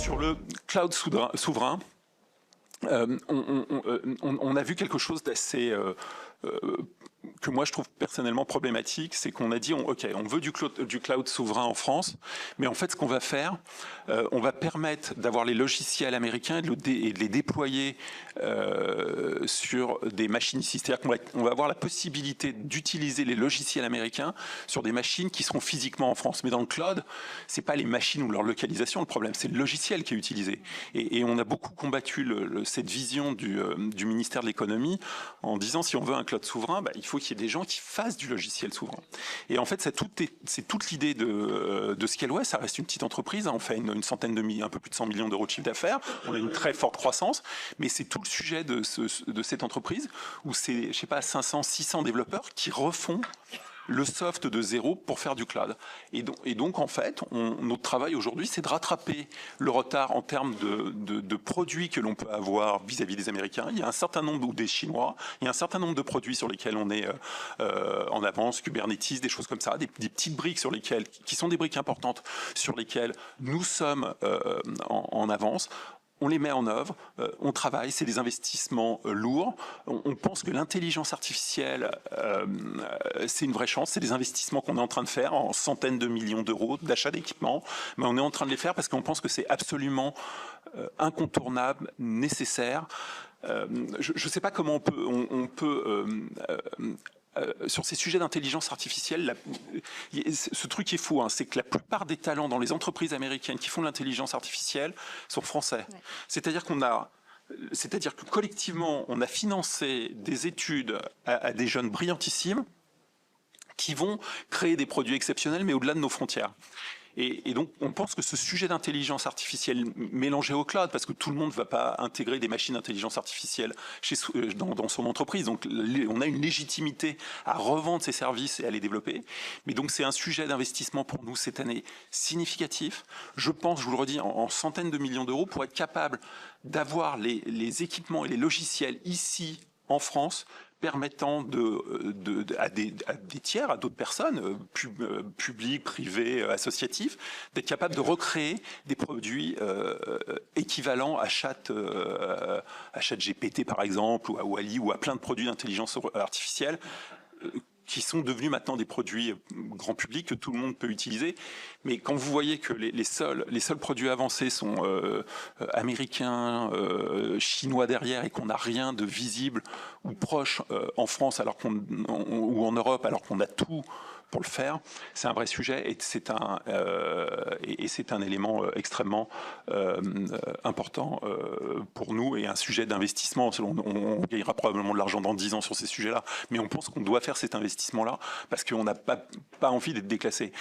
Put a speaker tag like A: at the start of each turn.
A: Sur le cloud souverain, on a vu quelque chose d'assez que moi je trouve personnellement problématique, c'est qu'on a dit ok, on veut du cloud souverain en France, mais en fait ce qu'on va faire, on va permettre d'avoir les logiciels américains et de les déployer sur des machines ici. C'est-à-dire qu'on va avoir la possibilité d'utiliser les logiciels américains sur des machines qui seront physiquement en France. Mais dans le cloud, c'est pas les machines ou leur localisation le problème, c'est le logiciel qui est utilisé. Et on a beaucoup combattu cette vision du ministère de l'économie en disant si on veut un cloud souverain, il faut qu'il y ait des gens qui fassent du logiciel souverain. Et en fait, c'est toute l'idée de Scaleway. Ça reste une petite entreprise, on fait une centaine un peu plus de 100 millions d'euros de chiffre d'affaires, on a une très forte croissance, mais c'est tout le sujet de cette entreprise où c'est, je sais pas, 500, 600 développeurs qui refont le soft de zéro pour faire du cloud. Et donc en fait, notre travail aujourd'hui, c'est de rattraper le retard en termes de produits que l'on peut avoir vis-à-vis des Américains. Il y a un certain nombre, ou des Chinois, il y a un certain nombre de produits sur lesquels on est en avance, Kubernetes, des choses comme ça, des petites briques sur lesquelles, qui sont des briques importantes, sur lesquelles nous sommes en avance. On les met en œuvre, on travaille, c'est des investissements lourds. On pense que l'intelligence artificielle, c'est une vraie chance. C'est des investissements qu'on est en train de faire en centaines de millions d'euros d'achat d'équipements. Mais on est en train de les faire parce qu'on pense que c'est absolument incontournable, nécessaire. Je ne sais pas comment on peut sur ces sujets d'intelligence artificielle, ce truc qui est fou, c'est que la plupart des talents dans les entreprises américaines qui font de l'intelligence artificielle sont français. Ouais. C'est-à-dire que collectivement, on a financé des études à des jeunes brillantissimes qui vont créer des produits exceptionnels, mais au-delà de nos frontières. Et donc, on pense que ce sujet d'intelligence artificielle mélangé au cloud, parce que tout le monde ne va pas intégrer des machines d'intelligence artificielle dans son entreprise, donc on a une légitimité à revendre ces services et à les développer. Mais donc, c'est un sujet d'investissement pour nous cette année significatif. Je pense, je vous le redis, en centaines de millions d'euros pour être capable d'avoir les équipements et les logiciels ici en France, permettant à des tiers, à d'autres personnes, publics, privés, associatifs, d'être capables de recréer des produits équivalents à ChatGPT par exemple, ou à Wall-E, ou à plein de produits d'intelligence artificielle, qui sont devenus maintenant des produits grand public que tout le monde peut utiliser. Mais quand vous voyez que les seuls produits avancés sont américains, chinois derrière, et qu'on n'a rien de visible ou proche en France ou en Europe, alors qu'on a tout pour le faire, c'est un vrai sujet et c'est un élément extrêmement important pour nous et un sujet d'investissement. On gagnera probablement de l'argent dans 10 ans sur ces sujets-là, mais on pense qu'on doit faire cet investissement-là parce qu'on n'a pas envie d'être déclassé.